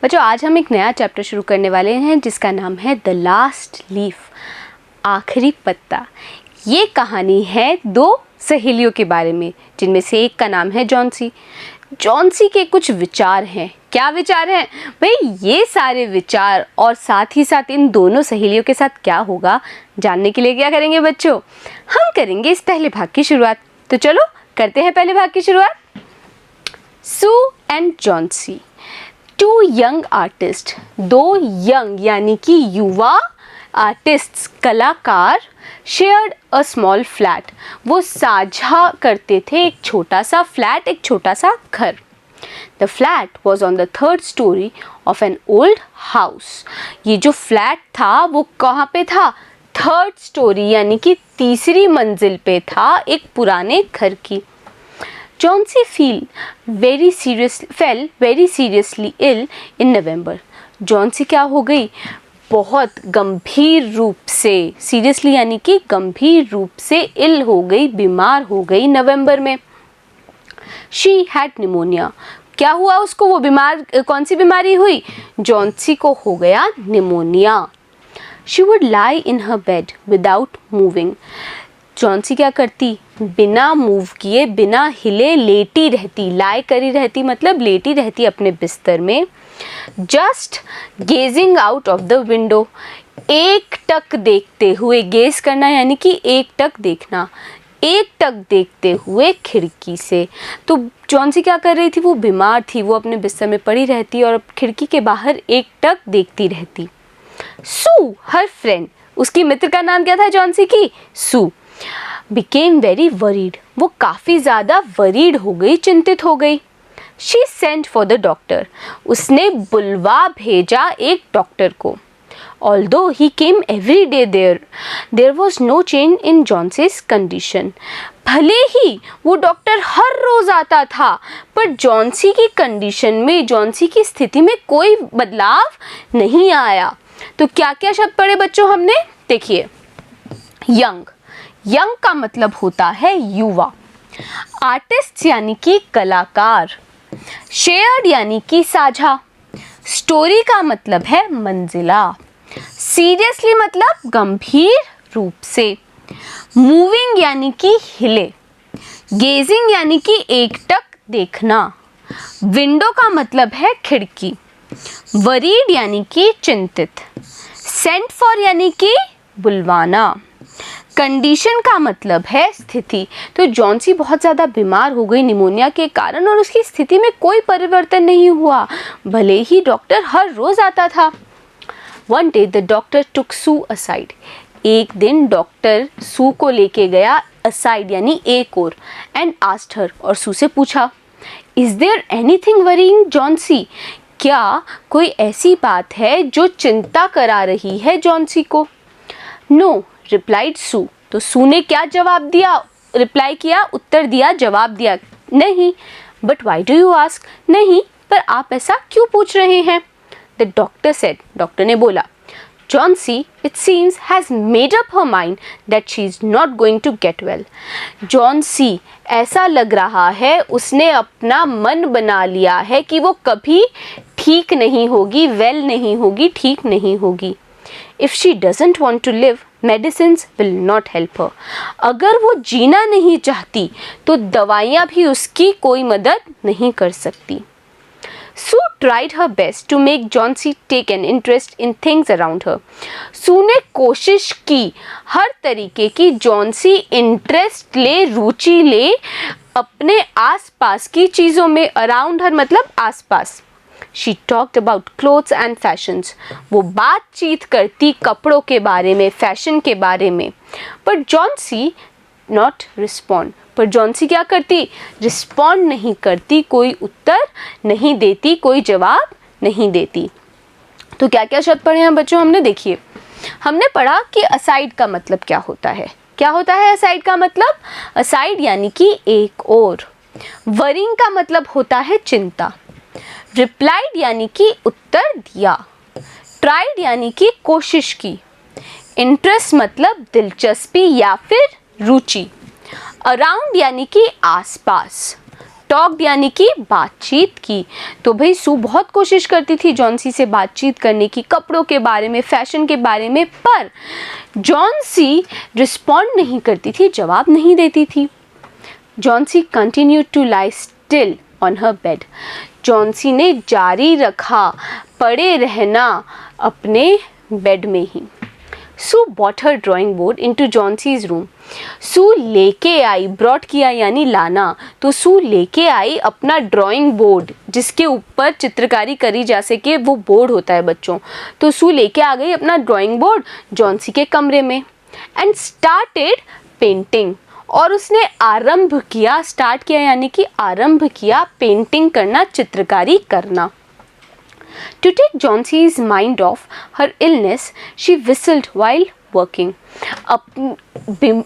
बच्चों आज हम एक नया चैप्टर शुरू करने वाले हैं जिसका नाम है द लास्ट लीफ, आखिरी पत्ता। ये कहानी है दो सहेलियों के बारे में जिनमें से एक का नाम है जॉन्सी। जॉन्सी के कुछ विचार हैं। क्या विचार हैं भाई? ये सारे विचार और साथ ही साथ इन दोनों सहेलियों के साथ क्या होगा जानने के लिए क्या करेंगे बच्चों? हम करेंगे इस पहले भाग की शुरुआत। तो चलो करते हैं पहले भाग की शुरुआत। Sue and Johnsy, two young artist, दो यंग यानी कि युवा आर्टिस्ट्स, कलाकार, शेयर्ड अ स्मॉल फ्लैट, वो साझा करते थे एक छोटा सा फ्लैट, एक छोटा सा घर। The flat was on the third story of an old house. ये जो फ्लैट था वो कहाँ पे था? थर्ड स्टोरी यानी कि तीसरी मंजिल पे था, एक पुराने घर की। Johnsy fell very seriously ill in November. Johnsy क्या हो गई? बहुत गंभीर रूप से, सीरियसली यानी कि गंभीर रूप से इल हो गई, बीमार हो गई नवंबर में। She had pneumonia. क्या हुआ उसको? वो बीमार, कौन सी बीमारी हुई? जॉन्सी को हो गया pneumonia. She would lie in her bed without moving. Johnsy क्या करती? बिना मूव किए, बिना हिले लेटी रहती। लाई करी रहती मतलब लेटी रहती अपने बिस्तर में। Just gazing out of the window, एक टक देखते हुए। गेज करना यानी कि एक टक देखना, एक टक देखते हुए खिड़की से। तो जॉन्सी क्या कर रही थी? वो बीमार थी, वो अपने बिस्तर में पड़ी रहती और खिड़की के बाहर एक टक देखती रहती। सू, हर फ्रेंड, उसकी मित्र का नाम क्या था जॉन्सी की? सू, became very worried. वो काफ़ी ज़्यादा worried हो गई, चिंतित हो गई। She sent for the doctor. उसने बुलवा भेजा एक डॉक्टर को। Although he came every day there was no change in Johnson's condition. भले ही वो डॉक्टर हर रोज़ आता था, पर जॉन्सी की कंडीशन में, जॉन्सी की स्थिति में कोई बदलाव नहीं आया। तो क्या क्या शब्द पढ़े बच्चों हमने? देखिए, यंग, यंग का मतलब होता है युवा। आर्टिस्ट यानी कि कलाकार। शेयर्ड यानी कि साझा। स्टोरी का मतलब है मंजिला। सीरियसली मतलब गंभीर रूप से। मूविंग यानी कि हिले। गेजिंग यानी कि एकटक देखना। विंडो का मतलब है खिड़की। वरीड यानी कि चिंतित। सेंट फॉर यानी कि बुलवाना। कंडीशन का मतलब है स्थिति। तो जॉन्सी बहुत ज़्यादा बीमार हो गई निमोनिया के कारण और उसकी स्थिति में कोई परिवर्तन नहीं हुआ, भले ही डॉक्टर हर रोज़ आता था। One day the doctor took Sue aside. एक दिन डॉक्टर सू को लेके गया असाइड यानी एक और, एंड आस्क्ड हर, और सू से पूछा, is there anything worrying Johnsy? क्या कोई ऐसी बात है जो चिंता करा रही है जॉन्सी को? नो रिप्लाइड सू। तो सू ने क्या जवाब दिया? रिप्लाई किया, उत्तर दिया, जवाब दिया, नहीं। But why do you ask? नहीं, पर आप ऐसा क्यों पूछ रहे हैं? द डॉक्टर सेड, डॉक्टर ने बोला, Johnsy it seems has made up her mind that she is not going to get well. Johnsy, ऐसा लग रहा है उसने अपना मन बना लिया है कि वो कभी ठीक नहीं होगी, वेल नहीं होगी, ठीक नहीं होगी। If she doesn't want to live, medicines will not help her. अगर वो जीना नहीं चाहती तो दवाइयाँ भी उसकी कोई मदद नहीं कर सकती। Sue tried her best to make Johnsy take an interest in things around her. Sue ने कोशिश की हर तरीके की जॉन्सी इंटरेस्ट ले, रुचि ले अपने आसपास की चीज़ों में। अराउंड हर मतलब आसपास। She talked about clothes and fashions. वो बातचीत करती कपड़ों के बारे में, फैशन के बारे में। पर जॉन्सी not respond. पर जॉन्सी क्या करती? रिस्पॉन्ड नहीं करती, कोई उत्तर नहीं देती, कोई जवाब नहीं देती। तो क्या क्या शब्द पढ़े हैं बच्चों हमने? देखिए, हमने पढ़ा कि असाइड का मतलब क्या होता है। क्या होता है असाइड का मतलब? असाइड यानी कि एक और। वरिंग का मतलब होता है चिंता। रिप्लाइड यानी कि उत्तर दिया। ट्राइड यानी कि कोशिश की। इंटरेस्ट मतलब दिलचस्पी या फिर रुचि। अराउंड यानी कि आसपास। टॉक्ड यानी कि बातचीत की। तो भाई सू बहुत कोशिश करती थी जॉन-सी से बातचीत करने की, कपड़ों के बारे में, फैशन के बारे में, पर जॉन-सी रिस्पॉन्ड नहीं करती थी, जवाब नहीं देती थी। Johnsy continued to lie still on her bed. Johnsy ने जारी रखा पड़े रहना अपने बेड में ही। Sue bought her drawing board into Johnsy's room. Sue लेके आई, ब्रॉट किया यानी लाना, तो सू लेके आई अपना ड्राइंग बोर्ड जिसके ऊपर चित्रकारी करी जा सके, वो बोर्ड होता है बच्चों। तो सू लेके आ गई अपना ड्राइंग बोर्ड जॉन-सी के कमरे में एंड स्टार्टेड पेंटिंग। और उसने आरंभ किया, स्टार्ट किया यानी कि आरंभ किया पेंटिंग करना, चित्रकारी करना। To take Johnson's mind off her illness, she whistled while working.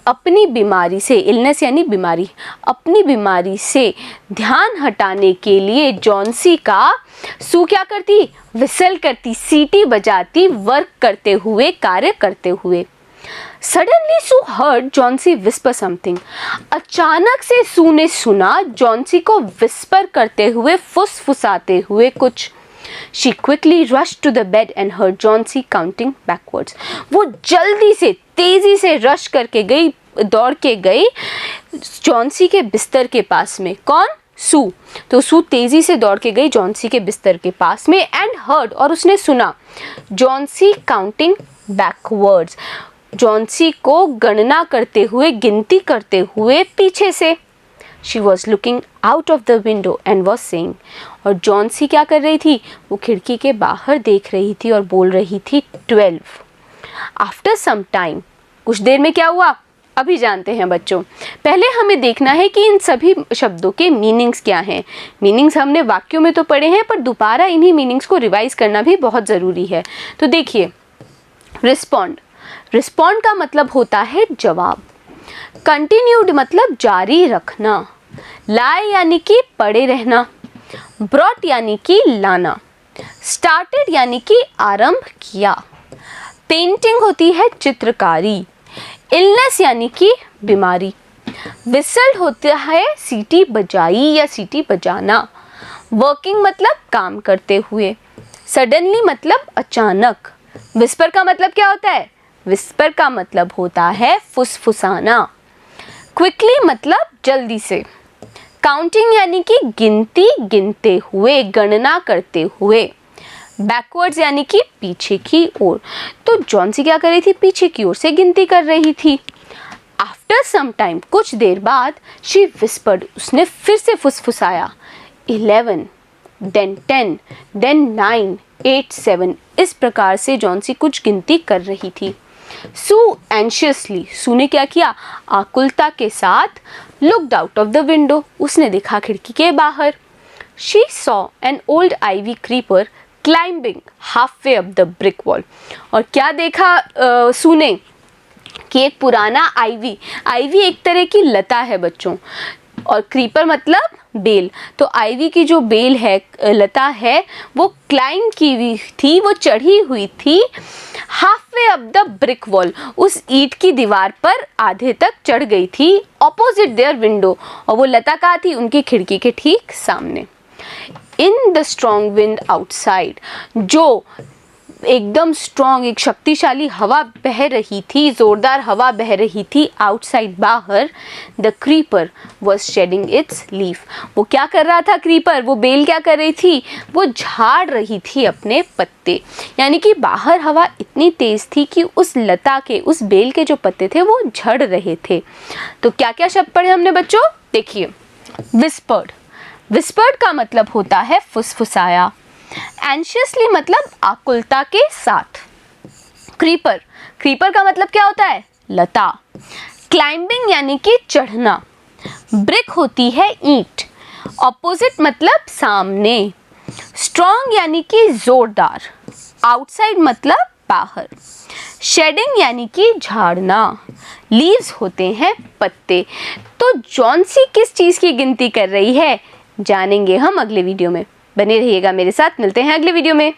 अपनी बीमारी से, इलनेस यानी बीमारी, अपनी बीमारी से ध्यान हटाने के लिए जॉनसी का सू क्या करती, विसल करती, सीटी बजाती, वर्क करते हुए, कार्य करते हुए। Suddenly Sue heard Johnsy whisper something. अचानक से सू ने सुना जॉनसी को विस्पर करते हुए, फुसफुसाते हुए कुछ। She quickly rushed to the bed and heard Johnsy counting backwards. वो जल्दी से, तेजी से रश करके गई, दौड़ के गई जॉनसी के बिस्तर के पास में। कौन? सू। तो सू तेजी से दौड़ के गई जॉनसी के बिस्तर के पास में एंड हर्ड, और उसने सुना जॉनसी काउंटिंग बैकवर्ड्स, जॉनसी को गणना करते हुए, गिनती करते हुए पीछे से। She was looking out of the window and was saying, और जॉनसी क्या कर रही थी, वो खिड़की के बाहर देख रही थी और बोल रही थी 12। After some time, कुछ देर में क्या हुआ अभी जानते हैं बच्चों। पहले हमें देखना है कि इन सभी शब्दों के मीनिंग्स क्या हैं। मीनिंग्स हमने वाक्यों में तो पढ़े हैं, पर दोबारा इन्हीं मीनिंग्स को रिवाइज करना भी बहुत ज़रूरी है। तो देखिए, रिस्पॉन्ड, रिस्पॉन्ड का मतलब होता है जवाब। कंटिन्यूड मतलब जारी रखना। लाई यानी कि पड़े रहना। ब्रॉट यानी कि लाना। स्टार्टेड यानी कि आरंभ किया। पेंटिंग होती है चित्रकारी। इलनेस यानी कि बीमारी। विसल होता है सीटी बजाई या सीटी बजाना। वर्किंग मतलब काम करते हुए। सडनली मतलब अचानक। विस्पर का मतलब क्या होता है, विस्पर का मतलब होता है फुसफुसाना। क्विकली मतलब जल्दी से। काउंटिंग यानी कि गिनती, गिनते हुए, गणना करते हुए। बैकवर्ड्स यानी कि पीछे की ओर। तो जॉनसी क्या कर रही थी, पीछे की ओर से गिनती कर रही थी। आफ्टर सम टाइम, कुछ देर बाद, शी विस्पर्ड, उसने फिर से फुसफुसाया। 11, देन 10, देन 9, 8, 7, इस प्रकार से जॉनसी कुछ गिनती कर रही थी। सू एंशियसली, सू ने क्या किया, आकुलता के साथ, looked out of the window, उसने देखा खिड़की के बाहर। She saw an old ivy creeper climbing half way up the brick wall. और क्या देखा सू ने कि एक पुराना आइवी, आइवी एक तरह की लता है बच्चों, और क्रीपर मतलब बेल। तो आइवी की जो बेल है, लता है, वो क्लाइंब की हुई थी, वो चढ़ी हुई थी half way up the brick wall, उस ईंट की दीवार पर आधे तक चढ़ गई थी। ऑपोजिट देयर विंडो, और वो लता कहाँ थी, उनकी खिड़की के ठीक सामने। In the strong wind outside, जो एकदम स्ट्रॉन्ग, एक शक्तिशाली हवा बह रही थी, जोरदार हवा बह रही थी आउटसाइड, बाहर। The creeper was shedding its leaf, वो क्या कर रहा था क्रीपर, वो बेल क्या कर रही थी, वो झाड़ रही थी अपने पत्ते। यानी कि बाहर हवा इतनी तेज थी कि उस लता के, उस बेल के जो पत्ते थे वो झड़ रहे थे। तो क्या क्या शब्द पढ़े हमने बच्चों, देखिए। विस्पर्ड, विस्पर्ड का मतलब होता है फुसफुसाया। एंशियसली मतलब आकुलता के साथ। क्रीपर, क्रीपर का मतलब क्या होता है, लता। क्लाइंबिंग यानी कि चढ़ना। ब्रिक होती है ईंट। ऑपोजिट मतलब सामने। स्ट्रॉन्ग यानी कि जोरदार। आउटसाइड मतलब बाहर। शेडिंग यानी कि झाड़ना। लीव्स होते हैं पत्ते। तो जॉनसी किस चीज़ की गिनती कर रही है, जानेंगे हम अगले वीडियो में। बने रहिएगा मेरे साथ, मिलते हैं अगले वीडियो में।